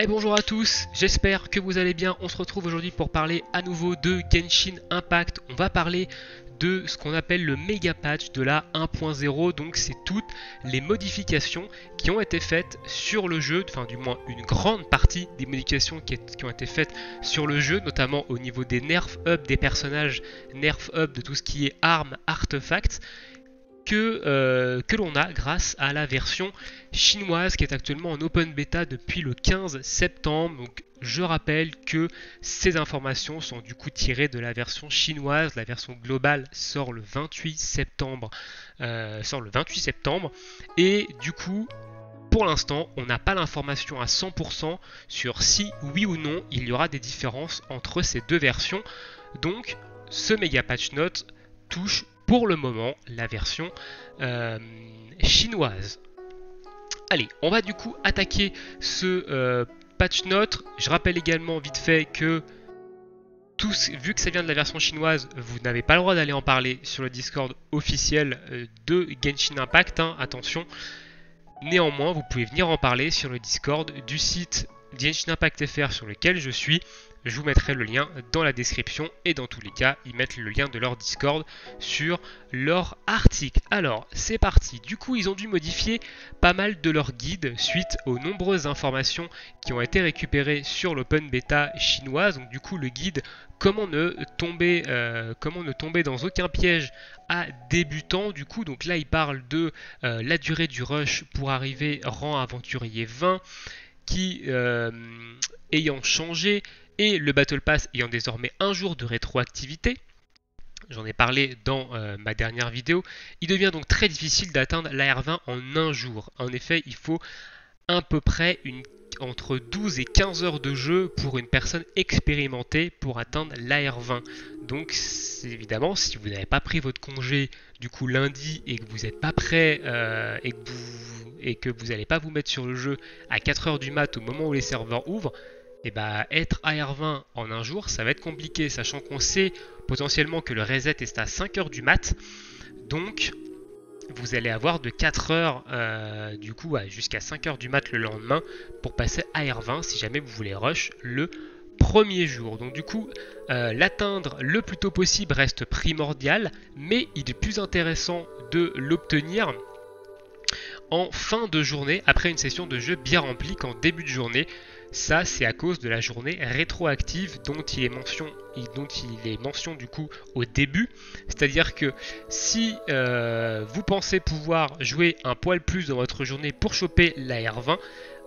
Et bonjour à tous, j'espère que vous allez bien. On se retrouve aujourd'hui pour parler à nouveau de Genshin Impact. On va parler de ce qu'on appelle le méga patch de la 1.0. Donc c'est toutes les modifications qui ont été faites sur le jeu, enfin du moins une grande partie des modifications qui ont été faites sur le jeu, notamment au niveau des nerf up des personnages, nerf up de tout ce qui est armes, artefacts. Que l'on a grâce à la version chinoise qui est actuellement en open beta depuis le 15 septembre. Donc je rappelle que ces informations sont du coup tirées de la version chinoise. La version globale sort le 28 septembre. Et du coup, pour l'instant, on n'a pas l'information à 100% sur si oui ou non il y aura des différences entre ces deux versions. Donc ce méga patch note touche pour le moment la version chinoise. Allez, on va du coup attaquer ce patch note. Je rappelle également vite fait que vu que ça vient de la version chinoise, vous n'avez pas le droit d'aller en parler sur le Discord officiel de Genshin Impact, hein, attention. Néanmoins, vous pouvez venir en parler sur le Discord du site Genshin Impact FR sur lequel je suis. Je vous mettrai le lien dans la description et dans tous les cas, ils mettent le lien de leur Discord sur leur article. Alors, c'est parti. Du coup, ils ont dû modifier pas mal de leurs guides suite aux nombreuses informations qui ont été récupérées sur l'open beta chinoise. Donc, du coup, le guide comment ne tomber dans aucun piège à débutant. Du coup, donc là, ils parlent de la durée du rush pour arriver rang aventurier 20 qui ayant changé et le Battle Pass ayant désormais un jour de rétroactivité. J'en ai parlé dans ma dernière vidéo. Il devient donc très difficile d'atteindre l'AR20 en un jour. En effet, il faut à peu près entre 12 et 15 heures de jeu pour une personne expérimentée pour atteindre l'AR20. Donc évidemment, si vous n'avez pas pris votre congé du coup lundi et que vous n'êtes pas prêt et que vous n'allez pas vous mettre sur le jeu à 4 heures du mat au moment où les serveurs ouvrent, et bah être AR20 en un jour, ça va être compliqué, sachant qu'on sait potentiellement que le reset est à 5 heures du mat. Donc vous allez avoir de 4 heures du coup jusqu'à 5 heures du mat le lendemain pour passer AR20 si jamais vous voulez rush le premier jour. Donc du coup l'atteindre le plus tôt possible reste primordial, mais il est plus intéressant de l'obtenir en fin de journée après une session de jeu bien remplie qu'en début de journée. Ça, c'est à cause de la journée rétroactive dont il est mention du coup au début. C'est-à-dire que si vous pensez pouvoir jouer un poil plus dans votre journée pour choper la R20,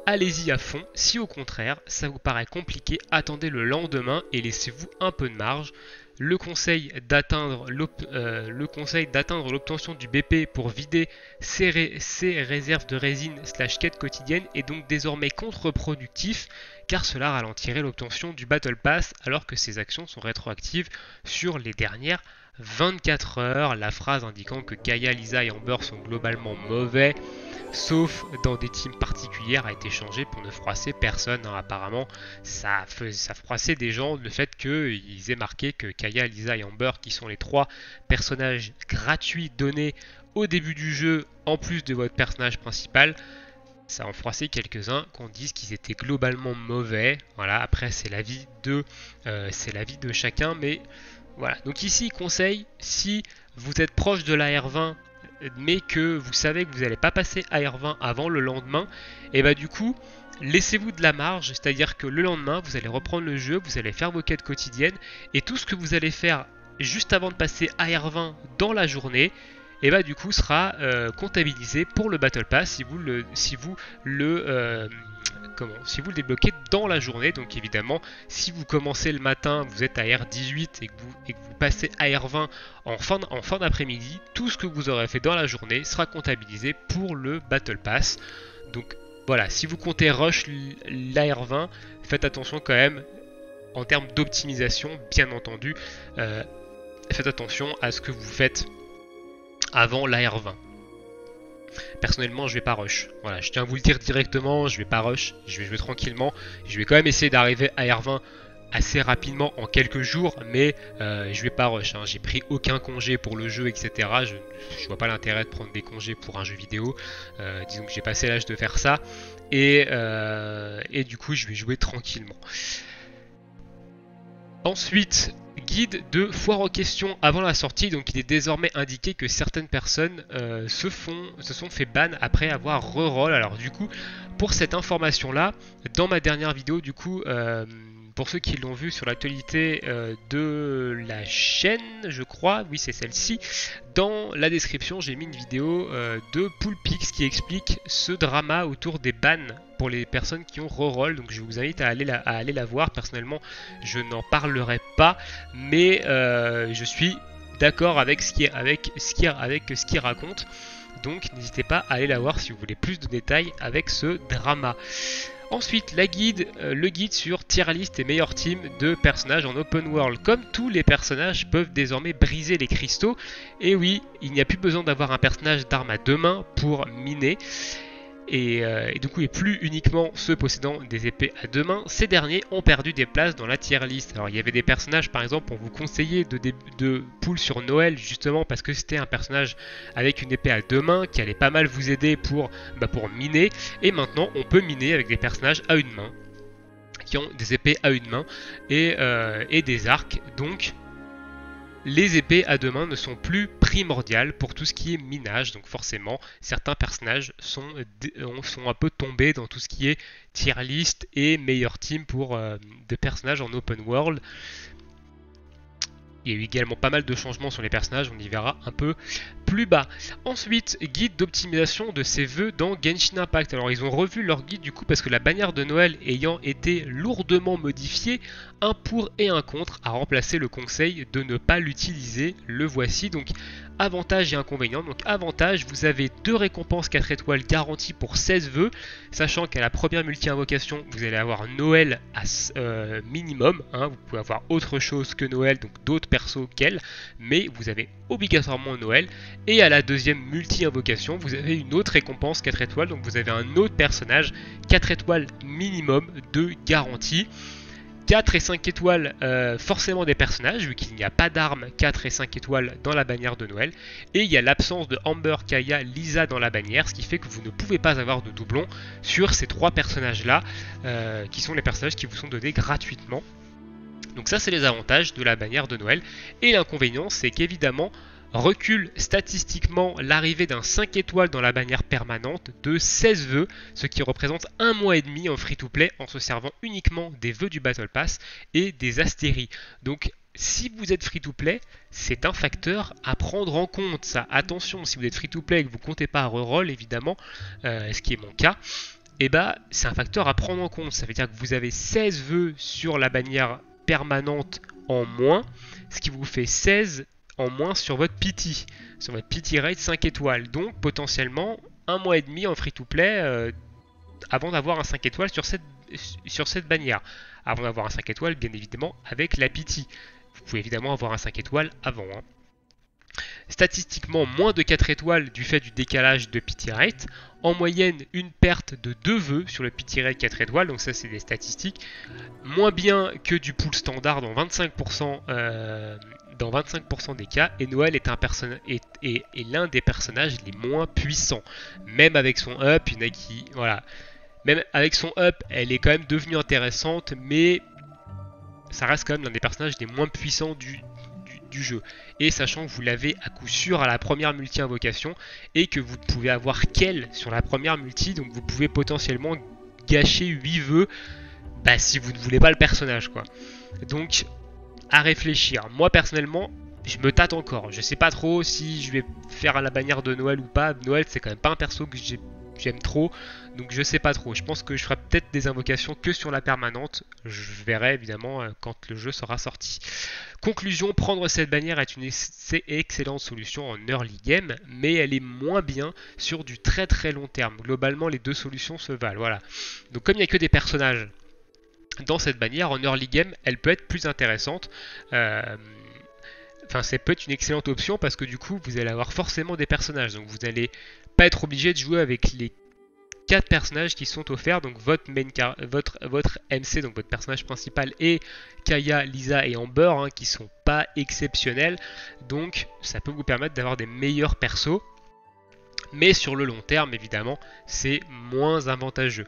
allez-y à fond. Si au contraire, ça vous paraît compliqué, attendez le lendemain et laissez-vous un peu de marge. Le conseil d'atteindre l'obtention du BP pour vider ses réserves de résine / quête quotidienne est donc désormais contre-productif car cela ralentirait l'obtention du Battle Pass alors que ces actions sont rétroactives sur les dernières 24 heures. La phrase indiquant que Kaeya, Lisa et Amber sont globalement mauvais, sauf dans des teams particulières, a été changée pour ne froisser personne. Hein. Apparemment, ça froissait des gens le fait qu'ils aient marqué que Kaeya, Lisa et Amber, qui sont les 3 personnages gratuits donnés au début du jeu, en plus de votre personnage principal, ça en froissait quelques-uns qu'on dise qu'ils étaient globalement mauvais. Voilà, après c'est l'avis de chacun, mais voilà. Donc ici, conseil, si vous êtes proche de la R20 mais que vous savez que vous n'allez pas passer à R20 avant le lendemain, et bah du coup, laissez-vous de la marge, c'est-à-dire que le lendemain, vous allez reprendre le jeu, vous allez faire vos quêtes quotidiennes, et tout ce que vous allez faire juste avant de passer à R20 dans la journée, et bah du coup sera comptabilisé pour le Battle Pass si vous le débloquez dans la journée. Donc évidemment, si vous commencez le matin, vous êtes à R18 et que vous passez à R20 en fin d'après-midi, tout ce que vous aurez fait dans la journée sera comptabilisé pour le Battle Pass. Donc voilà, si vous comptez rush l'AR20, faites attention quand même en termes d'optimisation, bien entendu. Faites attention à ce que vous faites avant l'AR20. Personnellement, je vais pas rush. Voilà, je tiens à vous le dire directement, je vais pas rush, je vais jouer tranquillement. Je vais quand même essayer d'arriver à R20 assez rapidement en quelques jours, mais je vais pas rush. Hein. J'ai pris aucun congé pour le jeu, etc. Je vois pas l'intérêt de prendre des congés pour un jeu vidéo. Disons que j'ai passé l'âge de faire ça. et du coup je vais jouer tranquillement. Ensuite, guide de foire aux questions avant la sortie. Donc il est désormais indiqué que certaines personnes se sont fait ban après avoir reroll. Alors du coup, pour cette information là, dans ma dernière vidéo, du coup, pour ceux qui l'ont vu sur l'actualité de la chaîne, je crois, oui c'est celle-ci, dans la description j'ai mis une vidéo de Poolpix qui explique ce drama autour des bans pour les personnes qui ont reroll. Donc je vous invite à aller la voir. Personnellement je n'en parlerai pas, mais je suis d'accord avec ce qu'il raconte. Donc n'hésitez pas à aller la voir si vous voulez plus de détails avec ce drama. Ensuite, le guide sur tier list et meilleur team de personnages en open world. Comme tous les personnages peuvent désormais briser les cristaux. Et oui, il n'y a plus besoin d'avoir un personnage d'arme à deux mains pour miner. Et du coup, et plus uniquement ceux possédant des épées à deux mains, ces derniers ont perdu des places dans la tier list. Alors il y avait des personnages par exemple, on vous conseillait de pull sur Noël justement parce que c'était un personnage avec une épée à deux mains qui allait pas mal vous aider pour miner. Et maintenant on peut miner avec des personnages à une main, qui ont des épées à une main et des arcs. Donc les épées à deux mains ne sont plus primordiales pour tout ce qui est minage, donc forcément certains personnages sont un peu tombés dans tout ce qui est tier list et meilleur team pour des personnages en open world. Il y a eu également pas mal de changements sur les personnages, on y verra un peu plus bas. Ensuite, guide d'optimisation de ses vœux dans Genshin Impact. Alors ils ont revu leur guide du coup parce que la bannière de Noël ayant été lourdement modifiée, un pour et un contre a remplacé le conseil de ne pas l'utiliser. Le voici, donc avantages et inconvénients. Donc avantage, vous avez 2 récompenses 4 étoiles garanties pour 16 vœux, sachant qu'à la première multi-invocation, vous allez avoir Noël à minimum. Vous pouvez avoir autre chose que Noël, donc d'autres persos qu'elle, mais vous avez obligatoirement Noël. Et à la deuxième multi-invocation, vous avez une autre récompense 4 étoiles, donc vous avez un autre personnage 4 étoiles minimum de garantie. 4 et 5 étoiles, forcément des personnages, vu qu'il n'y a pas d'armes 4 et 5 étoiles dans la bannière de Noël. Et il y a l'absence de Amber, Kaeya, Lisa dans la bannière, ce qui fait que vous ne pouvez pas avoir de doublons sur ces 3 personnages-là, qui sont les personnages qui vous sont donnés gratuitement. Donc ça, c'est les avantages de la bannière de Noël. Et l'inconvénient, c'est qu'évidemment, recule statistiquement l'arrivée d'un 5 étoiles dans la bannière permanente de 16 vœux, ce qui représente un mois et demi en free-to-play en se servant uniquement des vœux du Battle Pass et des astéries. Donc si vous êtes free-to-play, c'est un facteur à prendre en compte. Ça, attention, si vous êtes free-to-play et que vous ne comptez pas à reroll, évidemment, ce qui est mon cas, c'est un facteur à prendre en compte. Ça veut dire que vous avez 16 vœux sur la bannière permanente en moins, ce qui vous fait 16 en moins sur votre PT rate 5 étoiles. Donc potentiellement un mois et demi en free-to-play avant d'avoir un 5 étoiles sur cette bannière. Avant d'avoir un 5 étoiles, bien évidemment, avec la PT. Vous pouvez évidemment avoir un 5 étoiles avant. Statistiquement, moins de 4 étoiles du fait du décalage de PT rate. En moyenne, une perte de 2 vœux sur le PT rate 4 étoiles. Donc ça, c'est des statistiques. Moins bien que du pool standard dans 25%. Dans 25% des cas, et Noël est l'un des personnages les moins puissants. Même avec son up, il y en a qui... Voilà. Même avec son up, elle est quand même devenue intéressante, mais ça reste quand même l'un des personnages les moins puissants du jeu. Et sachant que vous l'avez à coup sûr à la première multi-invocation, et que vous pouvez avoir qu'elle sur la première multi, donc vous pouvez potentiellement gâcher 8 vœux si vous ne voulez pas le personnage, quoi. Donc... à réfléchir. Moi personnellement, je me tâte encore. Je sais pas trop si je vais faire la bannière de Noël ou pas. Noël, c'est quand même pas un perso que j'aime trop, donc je sais pas trop. Je pense que je ferai peut-être des invocations que sur la permanente. Je verrai évidemment quand le jeu sera sorti. Conclusion, prendre cette bannière est une excellente solution en early game, mais elle est moins bien sur du très très long terme. Globalement, les deux solutions se valent. Voilà. Donc comme il n'y a que des personnages dans cette bannière, en early game, elle peut être plus intéressante. Ça peut être une excellente option parce que du coup, vous allez avoir forcément des personnages. Donc vous n'allez pas être obligé de jouer avec les 4 personnages qui sont offerts. Donc votre MC, donc votre personnage principal, et Kaeya, Lisa et Amber, qui sont pas exceptionnels. Donc ça peut vous permettre d'avoir des meilleurs persos. Mais sur le long terme, évidemment, c'est moins avantageux.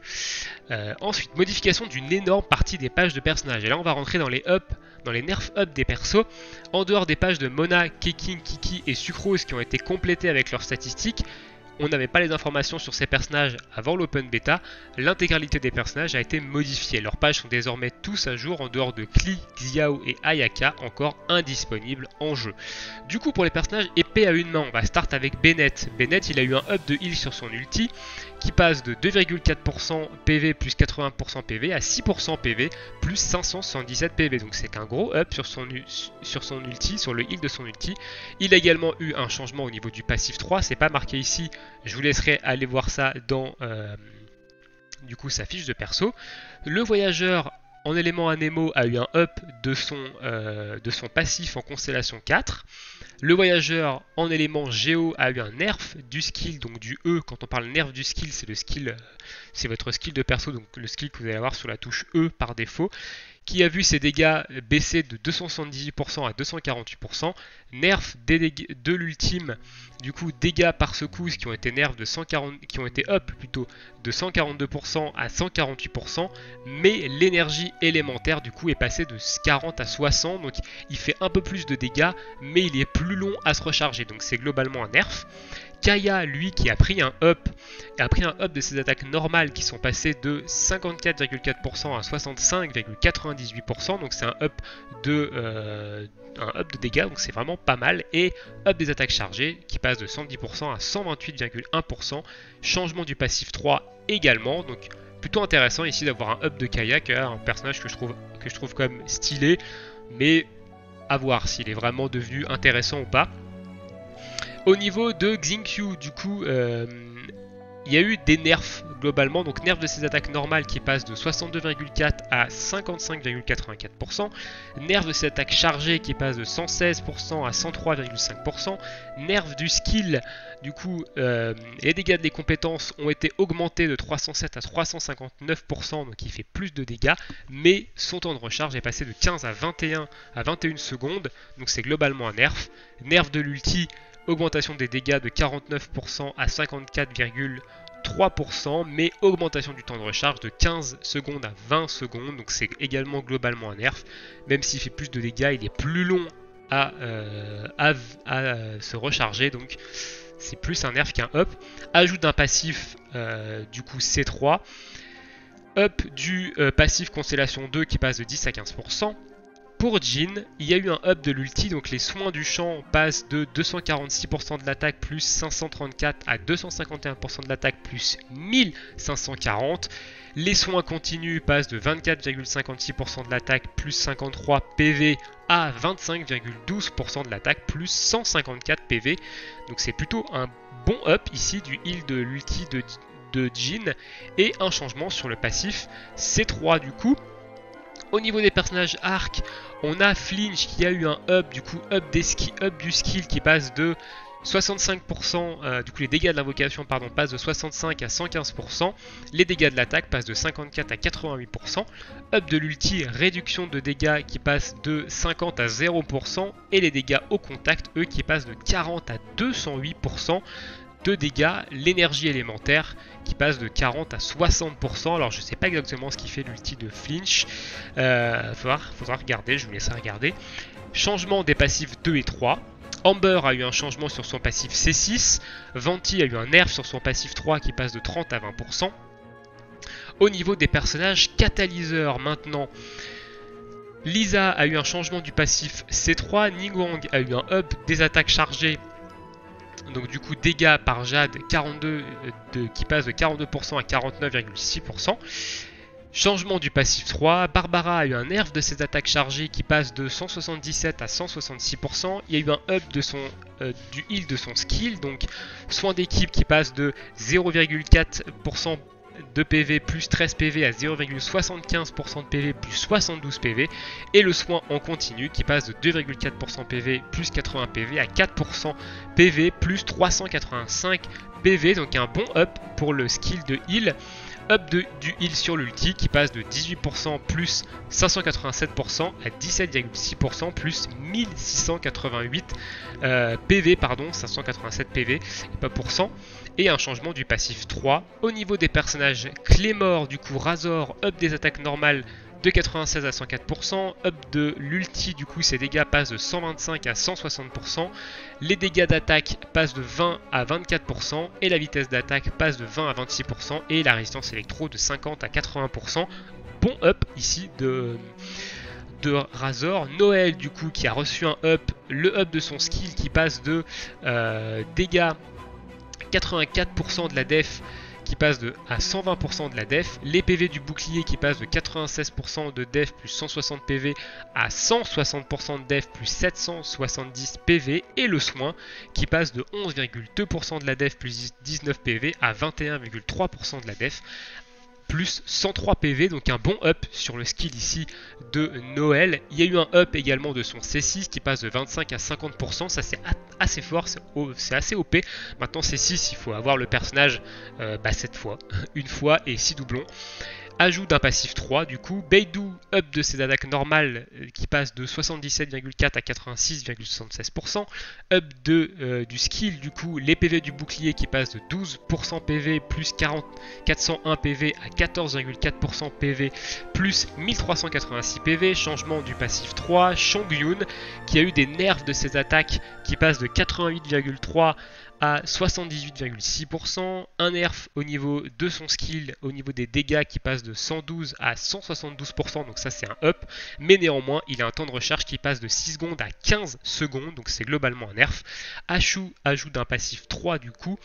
Ensuite, modification d'une énorme partie des pages de personnages. Et là, on va rentrer dans les nerfs up des persos. En dehors des pages de Mona, Keking, Kiki et Sucrose qui ont été complétées avec leurs statistiques, on n'avait pas les informations sur ces personnages avant l'open beta. L'intégralité des personnages a été modifiée. Leurs pages sont désormais tous à jour en dehors de Klee, Xiao et Ayaka, encore indisponibles en jeu. Du coup, pour les personnages épée à une main, on va start avec Bennett. Bennett, il a eu un up de heal sur son ulti qui passe de 2,4% PV plus 80% PV à 6% PV plus 577 PV. Donc c'est un gros up sur son ulti, sur le heal de son ulti. Il a également eu un changement au niveau du passif 3, c'est pas marqué ici, je vous laisserai aller voir ça dans du coup sa fiche de perso. Le voyageur en élément anémo a eu un up de son passif en constellation 4. Le voyageur en élément géo a eu un nerf du skill, donc du E. Quand on parle nerf du skill, c'est le skill, c'est votre skill de perso, donc le skill que vous allez avoir sur la touche E par défaut, qui a vu ses dégâts baisser de 278% à 248%, nerf de l'ultime, du coup dégâts par secousse qui ont été nerfs de 140, qui ont été up plutôt de 142% à 148%, mais l'énergie élémentaire du coup est passée de 40 à 60, donc il fait un peu plus de dégâts, mais il est plus long à se recharger, donc c'est globalement un nerf. Kaya, lui, qui a pris un up de ses attaques normales qui sont passées de 54,4% à 65,98%, donc c'est un up de dégâts, donc c'est vraiment pas mal, et up des attaques chargées qui passe de 110% à 128,1%, changement du passif 3 également, donc plutôt intéressant ici d'avoir un up de Kaya, qui est un personnage que je trouve quand même stylé, mais à voir s'il est vraiment devenu intéressant ou pas. Au niveau de Xingqiu, du coup, il y a eu des nerfs globalement, donc nerfs de ses attaques normales qui passent de 62,4 à 55,84%, nerfs de ses attaques chargées qui passent de 116% à 103,5%, nerfs du skill, du coup, les dégâts des compétences ont été augmentés de 307 à 359%, donc il fait plus de dégâts, mais son temps de recharge est passé de 15 à 21 secondes, donc c'est globalement un nerf. Nerf de l'ulti, augmentation des dégâts de 49% à 54,3%, mais augmentation du temps de recharge de 15 secondes à 20 secondes, donc c'est également globalement un nerf. Même s'il fait plus de dégâts, il est plus long à se recharger, donc c'est plus un nerf qu'un up. Ajout d'un passif, du coup C3, up du passif Constellation 2 qui passe de 10 à 15%. Pour Jhin, il y a eu un up de l'ulti, donc les soins du champ passent de 246% de l'attaque plus 534 à 251% de l'attaque plus 1540. Les soins continus passent de 24,56% de l'attaque plus 53 PV à 25,12% de l'attaque plus 154 PV. Donc c'est plutôt un bon up ici du heal de l'ulti de Jhin et un changement sur le passif C3 du coup. Au niveau des personnages arc, on a Flinch qui a eu un up, du coup up du skill qui passe de 65%, du coup les dégâts de l'invocation passent de 65 à 115%, les dégâts de l'attaque passent de 54 à 88%, up de l'ulti, réduction de dégâts qui passe de 50 à 0%, et les dégâts au contact, eux, qui passent de 40 à 208%. De dégâts, l'énergie élémentaire qui passe de 40 à 60%. Alors je sais pas exactement ce qui fait l'ulti de Flinch, faudra regarder, je vous laisserai regarder. Changement des passifs 2 et 3. Amber a eu un changement sur son passif C6. Venti a eu un nerf sur son passif 3 qui passe de 30 à 20%. Au niveau des personnages catalyseurs maintenant, Lisa a eu un changement du passif C3. Ningguang a eu un up des attaques chargées. Donc du coup dégâts par Jade 42 qui passe de 42% à 49,6%. Changement du passif 3, Barbara a eu un nerf de ses attaques chargées qui passe de 177 à 166%. Il y a eu un up du heal de son skill, donc soin d'équipe qui passe de 0,4% de PV plus 13 PV à 0,75% de PV plus 72 PV, et le soin en continu qui passe de 2,4% PV plus 80 PV à 4% PV plus 385 PV, donc un bon up pour le skill de heal. Up du heal sur l'ulti qui passe de 18% plus 587% à 17,6% plus 1688 PV, pardon, 587 PV et pas pour cent. Et un changement du passif 3. Au niveau des personnages, Claymore, du coup Razor, up des attaques normales de 96 à 104%, up de l'ulti, du coup ses dégâts passent de 125 à 160%, les dégâts d'attaque passent de 20 à 24%, et la vitesse d'attaque passe de 20 à 26%, et la résistance électro de 50 à 80%. Bon up ici de Razor. Noël, du coup, qui a reçu un up, le up de son skill qui passe de dégâts 84% de la def qui passe à 120% de la def, les PV du bouclier qui passe de 96% de def plus 160 PV à 160% de def plus 770 PV, et le soin qui passe de 11,2% de la def plus 19 PV à 21,3% de la def plus 103 PV, donc un bon up sur le skill ici de Noël. Il y a eu un up également de son C6 qui passe de 25 à 50%, ça c'est assez fort, c'est assez OP. Maintenant C6, il faut avoir le personnage 7 fois, une fois et 6 doublons. Ajout d'un passif 3 du coup, Beidou up de ses attaques normales qui passe de 77,4 à 86,76%, up du skill du coup, les PV du bouclier qui passe de 12% PV plus 401 PV à 14,4% PV plus 1386 PV, changement du passif 3, Chongyun qui a eu des nerfs de ses attaques qui passent de 88,3 à 78,6%, un nerf au niveau de son skill, au niveau des dégâts qui passe de 112 à 172%, donc ça c'est un up, mais néanmoins il a un temps de recharge qui passe de 6 secondes à 15 secondes, donc c'est globalement un nerf. Ashu ajoute d'un passif 3 du coup,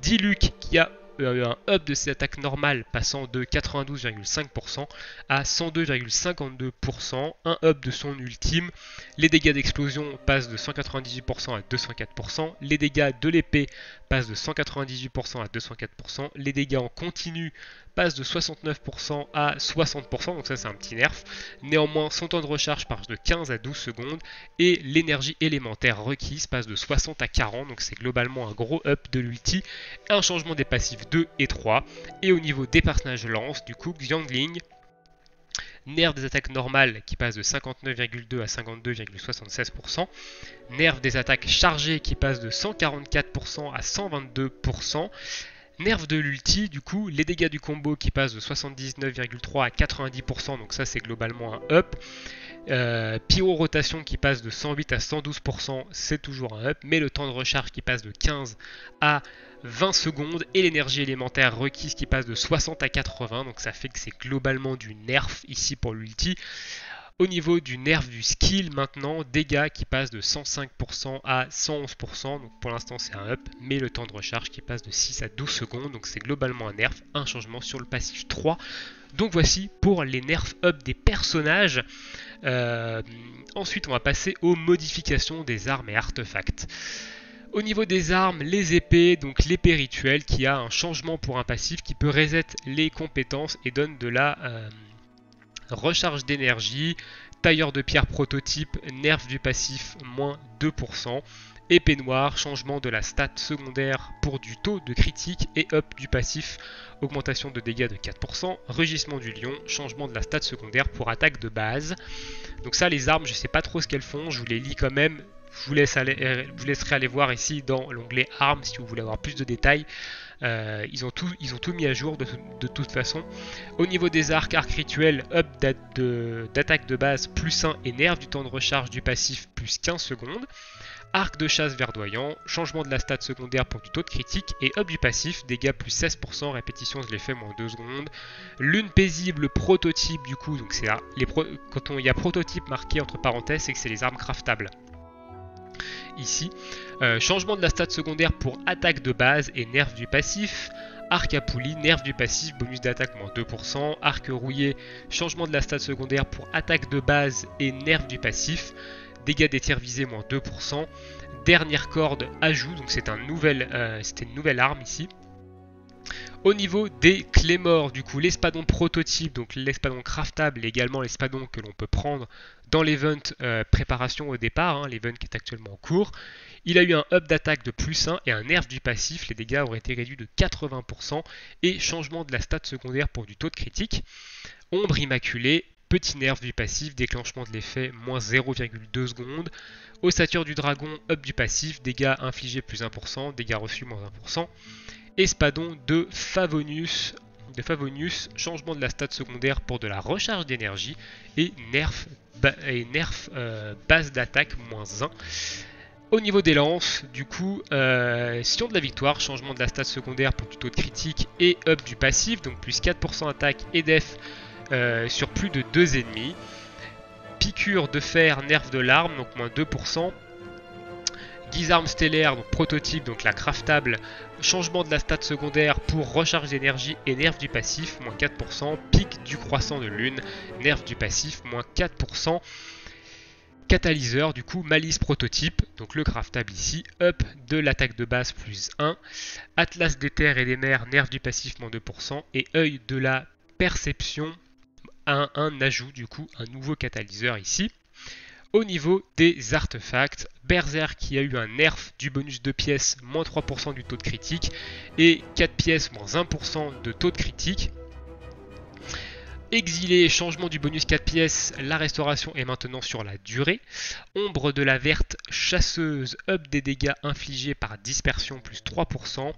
Diluc qui a un up de ses attaques normales passant de 92,5% à 102,52%, un up de son ultime, les dégâts d'explosion passent de 198% à 204%, les dégâts de l'épée passent de 198% à 204%, les dégâts en continu passent de 69% à 60%, donc ça c'est un petit nerf. Néanmoins, son temps de recharge passe de 15 à 12 secondes et l'énergie élémentaire requise passe de 60 à 40, donc c'est globalement un gros up de l'ulti, un changement des passifs 2 et 3. Et au niveau des personnages lance, du coup, Xiangling, nerf des attaques normales qui passe de 59,2 à 52,76%, nerf des attaques chargées qui passe de 144% à 122%, nerf de l'ulti, du coup, les dégâts du combo qui passent de 79,3 à 90%, donc ça c'est globalement un up. Pyro rotation qui passe de 108 à 112%, c'est toujours un up, mais le temps de recharge qui passe de 15 à 20 secondes et l'énergie élémentaire requise qui passe de 60 à 80, donc ça fait que c'est globalement du nerf ici pour l'ulti. Au niveau du nerf du skill maintenant, dégâts qui passent de 105% à 111%, donc pour l'instant c'est un up, mais le temps de recharge qui passe de 6 à 12 secondes, donc c'est globalement un nerf, un changement sur le passif 3. Donc voici pour les nerfs up des personnages. Ensuite on va passer aux modifications des armes et artefacts. Au niveau des armes, les épées, donc l'épée rituelle qui a un changement pour un passif qui peut reset les compétences et donne de la recharge d'énergie. Tailleur de pierre prototype, nerf du passif moins 2%. Épée noire, changement de la stat secondaire pour du taux de critique et up du passif, augmentation de dégâts de 4%. Rugissement du lion, changement de la stat secondaire pour attaque de base. Donc ça, les armes, je ne sais pas trop ce qu'elles font, je vous les lis quand même. Je vous laisserai aller voir ici dans l'onglet armes si vous voulez avoir plus de détails. Ils ont tout mis à jour de toute façon. Au niveau des arcs rituels, up d'attaque de base plus 1 et nerf du temps de recharge du passif plus 15 secondes. Arc de chasse verdoyant, changement de la stat secondaire pour du taux de critique et up du passif, dégâts plus 16%, répétition je l'ai fait moins 2 secondes. Lune paisible prototype du coup, donc c'est là, quand il y a prototype marqué entre parenthèses, c'est que c'est les armes craftables. Ici, changement de la stat secondaire pour attaque de base et nerf du passif. Arc à poulie, nerf du passif, bonus d'attaque moins 2%. Arc rouillé, changement de la stat secondaire pour attaque de base et nerf du passif. Dégâts des tirs visés moins 2%. Dernière corde ajout, donc c'est une nouvelle arme ici. Au niveau des Claymore, du coup, l'espadon prototype, donc l'espadon craftable et également l'espadon que l'on peut prendre dans l'event préparation au départ, hein, l'event qui est actuellement en cours. Il a eu un up d'attaque de plus 1 et un nerf du passif, les dégâts auraient été réduits de 80% et changement de la stat secondaire pour du taux de critique. Ombre immaculée, petit nerf du passif, déclenchement de l'effet, moins 0,2 secondes. Ossature du dragon, up du passif, dégâts infligés plus 1%, dégâts reçus moins 1%. Espadon de Favonius, changement de la stat secondaire pour de la recharge d'énergie et nerf base d'attaque moins 1. Au niveau des lances, du coup, Sillon de la victoire, changement de la stat secondaire pour du taux de critique et up du passif, donc plus 4% attaque et def sur plus de 2 ennemis. Piqûre de fer, nerf de l'arme, donc moins 2%. Guisarme stellaire, donc prototype, donc la craftable, changement de la stat secondaire pour recharge d'énergie et nerf du passif, moins 4%. Pic du croissant de lune, nerf du passif, moins 4%. Catalyseur, du coup, malice prototype, donc le craftable ici, up de l'attaque de base plus 1. Atlas des terres et des mers, nerf du passif, moins 2%. Et œil de la perception, un ajout, du coup, un nouveau catalyseur ici. Au niveau des artefacts, Berserk qui a eu un nerf du bonus 2 pièces, moins 3% du taux de critique, et 4 pièces, moins 1% de taux de critique. Exilé, changement du bonus 4 pièces, la restauration est maintenant sur la durée. Ombre de la verte chasseuse, up des dégâts infligés par dispersion, plus 3%.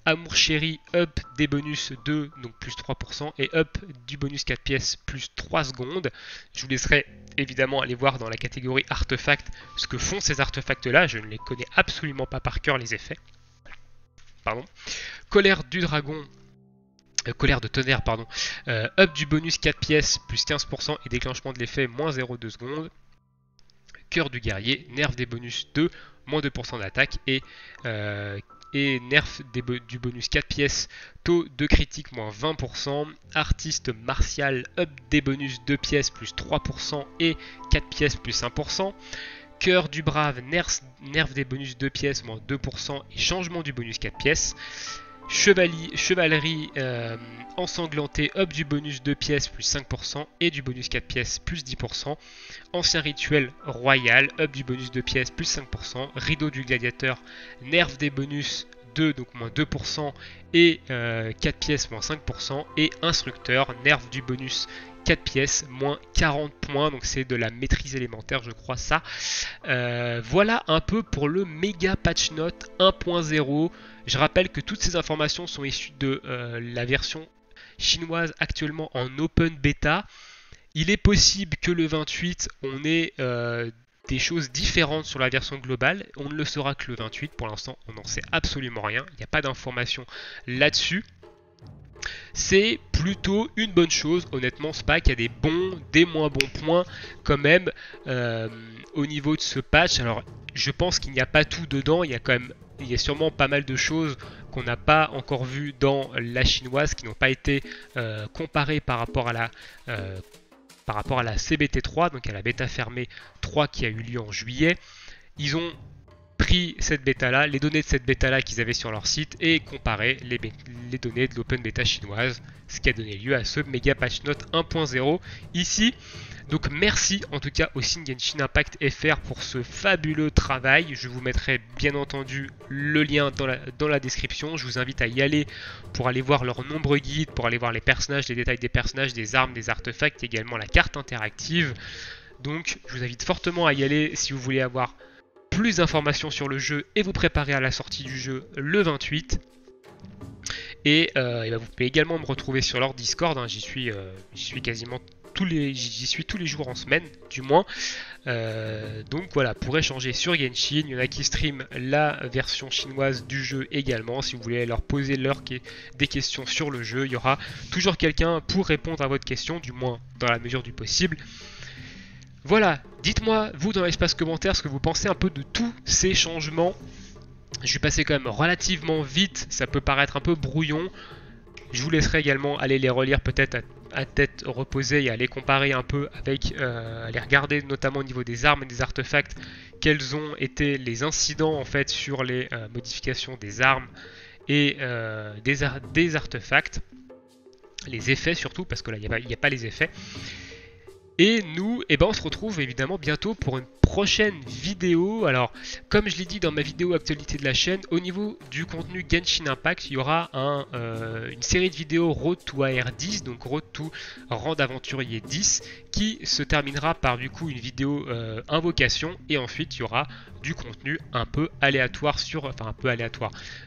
Amour chéri, up des bonus 2, donc plus 3%, et up du bonus 4 pièces, plus 3 secondes. Je vous laisserai évidemment aller voir dans la catégorie artefacts ce que font ces artefacts-là. Je ne les connais absolument pas par cœur, les effets. Pardon. Colère du dragon. Colère de tonnerre, pardon. Up du bonus 4 pièces, plus 15%, et déclenchement de l'effet, moins 0,2 secondes. Cœur du guerrier, nerf des bonus 2, moins 2% d'attaque, et nerf du bonus 4 pièces, taux de critique moins 20%, artiste martial, up des bonus 2 pièces plus 3% et 4 pièces plus 1%, cœur du brave, nerf des bonus 2 pièces moins 2% et changement du bonus 4 pièces, chevalerie ensanglantée, up du bonus 2 pièces plus 5% et du bonus 4 pièces plus 10%. Ancien rituel royal, up du bonus 2 pièces plus 5%. Rideau du gladiateur, nerf des bonus 2, donc moins 2% et 4 pièces moins 5%. Et instructeur, nerf du bonus 4 pièces, moins 40 points, donc c'est de la maîtrise élémentaire, je crois ça. Voilà un peu pour le méga patch note 1.0. Je rappelle que toutes ces informations sont issues de la version chinoise actuellement en open bêta. Il est possible que le 28, on ait des choses différentes sur la version globale. On ne le saura que le 28. Pour l'instant, on n'en sait absolument rien. Il n'y a pas d'informations là-dessus. C'est plutôt une bonne chose, honnêtement. Spack, il y a des bons, des moins bons points quand même au niveau de ce patch. Alors, je pense qu'il n'y a pas tout dedans. Il y a sûrement pas mal de choses qu'on n'a pas encore vues dans la chinoise, qui n'ont pas été comparées par rapport à la CBT3, donc à la bêta fermée 3 qui a eu lieu en juillet. Ils ont pris cette bêta-là, les données de cette bêta-là qu'ils avaient sur leur site et comparé les données de l'open bêta chinoise, ce qui a donné lieu à ce méga patch note 1.0 ici. Donc merci en tout cas au Shin Genshin Impact FR pour ce fabuleux travail. Je vous mettrai bien entendu le lien dans la description. Je vous invite à y aller pour aller voir leurs nombreux guides, pour aller voir les personnages, les détails des personnages, des armes, des artefacts, également la carte interactive. Donc je vous invite fortement à y aller si vous voulez avoir plus d'informations sur le jeu et vous préparer à la sortie du jeu le 28. Et vous pouvez également me retrouver sur leur Discord, hein. J'y suis quasiment tous les jours en semaine, du moins. Donc voilà, pour échanger sur Genshin, il y en a qui stream la version chinoise du jeu également. Si vous voulez leur poser des questions sur le jeu, il y aura toujours quelqu'un pour répondre à votre question, du moins dans la mesure du possible. Voilà, dites-moi, vous, dans l'espace commentaire, ce que vous pensez un peu de tous ces changements. Je suis passé quand même relativement vite, ça peut paraître un peu brouillon. Je vous laisserai également aller les relire peut-être à tête reposée et aller comparer un peu avec, aller regarder notamment au niveau des armes et des artefacts, quels ont été les incidents en fait sur les modifications des armes et des artefacts, les effets surtout, parce que là il n'y a pas les effets. Et nous, eh ben, on se retrouve évidemment bientôt pour une prochaine vidéo. Alors, comme je l'ai dit dans ma vidéo actualité de la chaîne, au niveau du contenu Genshin Impact, il y aura une série de vidéos Road to AR10, donc Road to Rang d'Aventurier 10, qui se terminera par du coup une vidéo invocation, et ensuite il y aura du contenu un peu aléatoire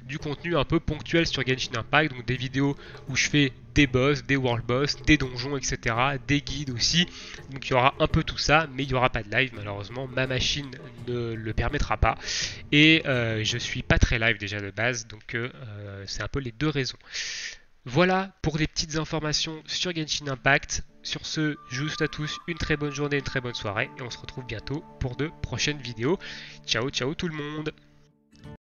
du contenu un peu ponctuel sur Genshin Impact, donc des vidéos où je fais des boss, des world boss, des donjons, etc., des guides aussi. Donc il y aura un peu tout ça, mais il n'y aura pas de live malheureusement, ma machine ne le permettra pas, et je suis pas très live déjà de base, donc c'est un peu les deux raisons. Voilà pour les petites informations sur Genshin Impact. Sur ce, je vous souhaite à tous une très bonne journée, une très bonne soirée, et on se retrouve bientôt pour de prochaines vidéos. Ciao ciao tout le monde!